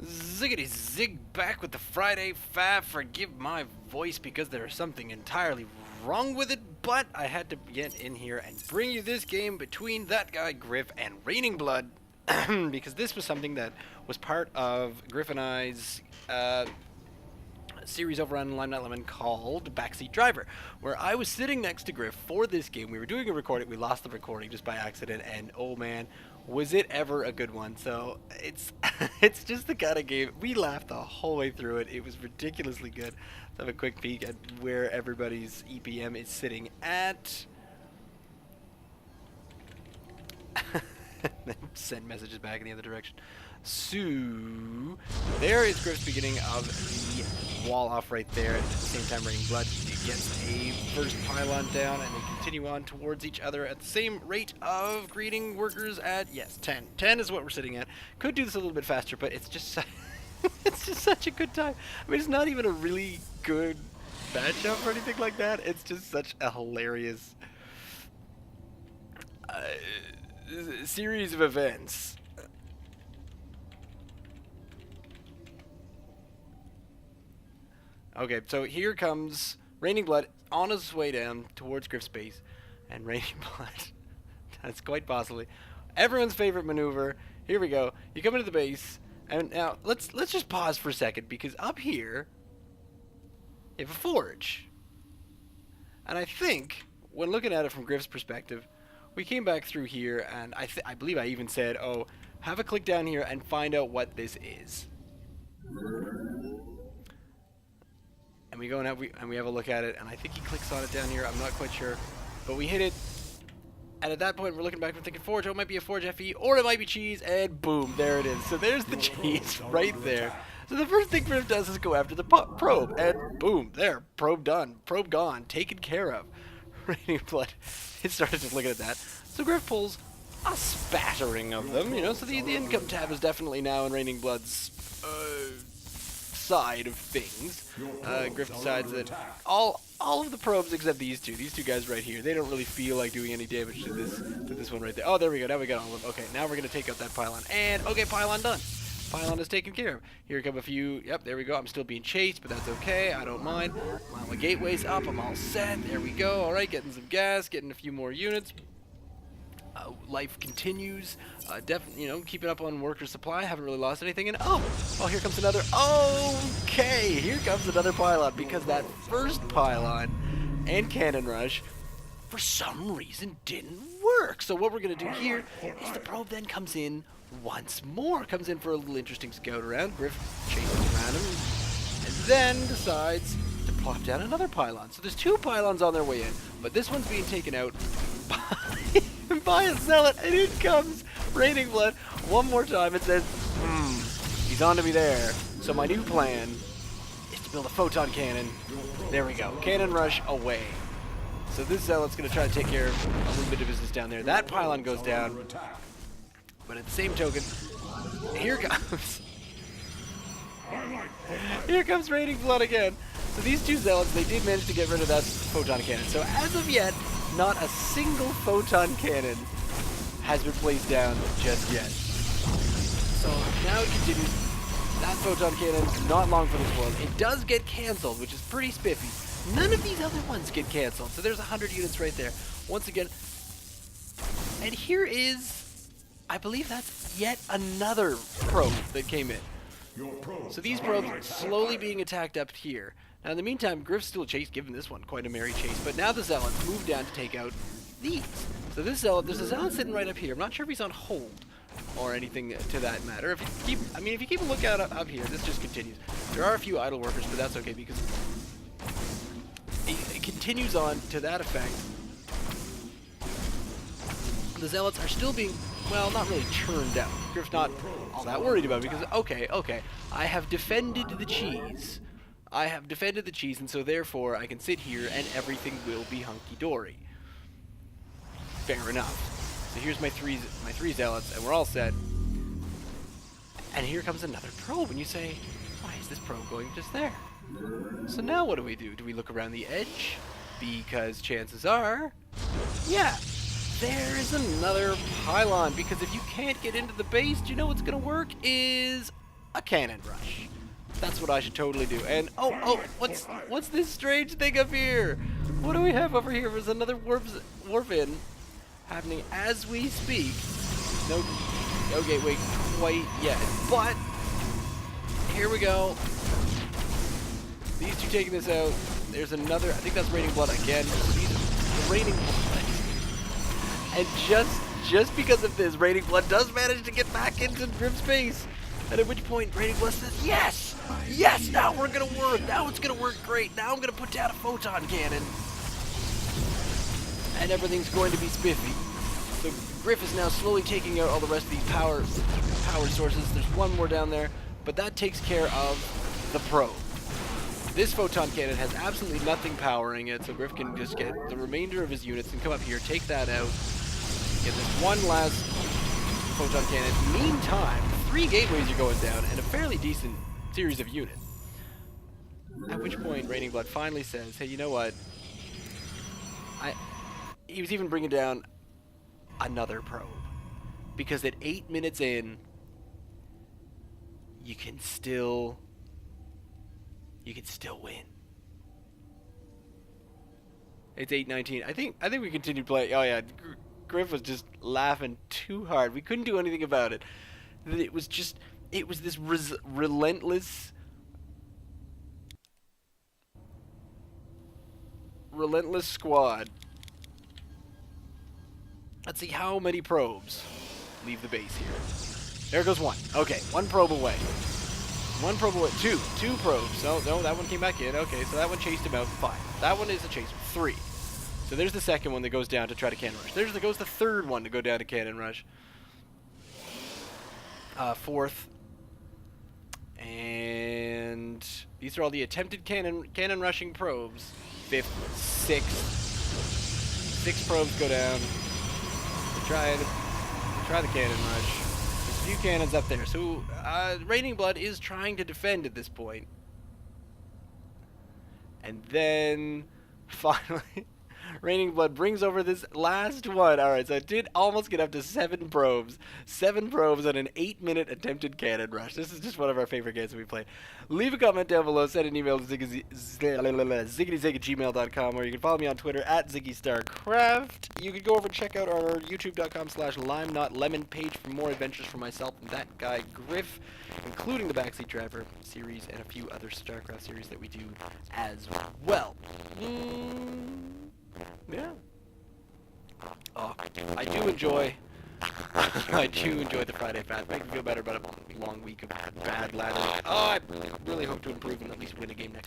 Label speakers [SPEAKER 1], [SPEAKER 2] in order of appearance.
[SPEAKER 1] Ziggity zig back with the Friday Faff. Forgive my voice because there is something entirely wrong with it, but I had to get in here and bring you this game between That Guy Griff and Raining Blood because this was something that was part of Griff and I's series over on Limelight Lemon called Backseat Driver, where I was sitting next to Griff for this game. We were doing a recording. We lost the recording just by accident, and oh man, was it ever a good one. So it's it's just the kind of game we laughed the whole way through it. It was ridiculously good. Let's have a quick peek at where everybody's EPM is sitting at. Then send messages back in the other direction. So there is Griff's beginning of the wall off right there. At the same time, Raining Blood gets a first pylon down, and they continue on towards each other at the same rate of greeting workers at, yes, 10. 10 is what we're sitting at. Could do this a little bit faster, but it's just it's just such a good time. I mean, it's not even a really good matchup or anything like that. It's just such a hilarious series of events. Okay, so here comes Raining Blood on his way down towards Griff's base, and Raining Blood, that's quite possibly everyone's favorite maneuver. Here we go. You come into the base, and now let's just pause for a second, because up here you have a forge, and I think when looking at it from Griff's perspective, we came back through here, and I believe I even said, "Oh, have a click down here and find out what this is." And we go and we have a look at it, and I think he clicks on it down here. I'm not quite sure, but we hit it. And at that point, we're looking back and thinking forge. Oh, it might be a forge FE, or it might be cheese, and boom, there it is. So there's the cheese right there. So the first thing Griff does is go after the probe, and boom, there, probe done, probe gone, taken care of. Raining Blood, it started just looking at that. So Griff pulls a spattering of them, you know. So the income tab is definitely now in Raining Blood's side of things. Griff decides that all of the probes except these two guys right here, they don't really feel like doing any damage to this one right there. Oh, there we go. Now we got all of them. Okay, now we're gonna take out that pylon, and okay, pylon done. Pylon is taken care of. Here come a few. Yep, there we go. I'm still being chased, but that's okay. I don't mind. Well, my gateway's up. I'm all set. There we go. All right, getting some gas, getting a few more units. Life continues. Definitely, you know, keeping up on worker supply. Haven't really lost anything. And oh, here comes another. Okay, here comes another pylon, because that first pylon and cannon rush, for some reason, didn't work. So what we're gonna do here is the probe then comes in once more. Comes in for a little interesting scout around. Griff chases around him, and then decides to plop down another pylon. So there's two pylons on their way in, but this one's being taken out by a zealot, and in comes Raining Blood one more time. It says, he's on to me there. So my new plan is to build a photon cannon. There we go. Cannon rush away. So this zealot's going to try to take care of a little bit of business down there. That pylon goes down. But at the same token, here comes Raining Blood again. So these two zealots, they did manage to get rid of that photon cannon. So as of yet, not a single photon cannon has been placed down just yet. So now it continues. That photon cannon, not long for this world. It does get cancelled, which is pretty spiffy. None of these other ones get cancelled. So there's 100 units right there. Once again. And here is, I believe that's yet another probe that came in. So these probes slowly being attacked up here. Now in the meantime, Griff's still giving this one quite a merry chase, but now the zealots move down to take out these. So this zealot, there's a zealot sitting right up here. I'm not sure if he's on hold or anything to that matter. If you keep a lookout up here, this just continues. There are a few idle workers, but that's okay because it continues on to that effect. The zealots are still being, well, not really churned out. Griff's not all that worried about it because, okay, I have defended the cheese. And so therefore I can sit here and everything will be hunky-dory. Fair enough. So here's my three zealots, and we're all set. And here comes another probe, and you say, why is this probe going just there? So now what do? Do we look around the edge? Because chances are, yeah, there is another pylon, because if you can't get into the base, do you know what's going to work is a cannon rush. That's what I should totally do. And oh, what's this strange thing up here? What do we have over here? There's another warp-in happening as we speak. No gateway quite yet, but here we go. These two taking this out. There's another. I think that's Raining Blood again. The Raining Blood, and just because of this, Raining Blood does manage to get back into Griff's base. And at which point, Raining Blood says, "Yes, yes! Now we're gonna work. Now it's gonna work great. Now I'm gonna put down a photon cannon, and everything's going to be spiffy." So Griff is now slowly taking out all the rest of these power sources. There's one more down there, but that takes care of the probe. This photon cannon has absolutely nothing powering it, so Griff can just get the remainder of his units and come up here, take that out, get this one last photon cannon. Meantime, 3 gateways are going down and a fairly decent series of units. At which point, Raining Blood finally says, "Hey, you know what? He was even bringing down another probe, because at 8 minutes in, you can still win." It's 8:19. I think we continued playing. Oh yeah, Griff was just laughing too hard. We couldn't do anything about it. It was this relentless squad. Let's see how many probes leave the base here. There goes one. Okay, one probe away. One probe away. Two probes. No, that one came back in. Okay, so that one chased him out. 5. That one is a chaser. 3. So there's the second one that goes down to try to cannon rush. There goes the third one to go down to cannon rush. 4th. And these are all the attempted cannon rushing probes. 5th, 6th. 6 probes go down. Try the cannon rush. There's a few cannons up there. So Raining Blood is trying to defend at this point. And then finally Raining Blood brings over this last one. Alright, so it did almost get up to 7 probes. 7 probes on an 8-minute attempted cannon rush. This is just one of our favorite games that we play. Leave a comment down below. Send an email to ziggitysig@gmail.com, or you can follow me on Twitter @ZiggyStarCraft. You can go over and check out our youtube.com/LimeNotLemon page for more adventures from myself and that guy Griff, including the Backseat Driver series and a few other StarCraft series that we do as well. Yeah. Oh, I do enjoy the Friday Faff. Makes me feel better about a long week of bad laddering. Oh, I really hope to improve and at least win a game now.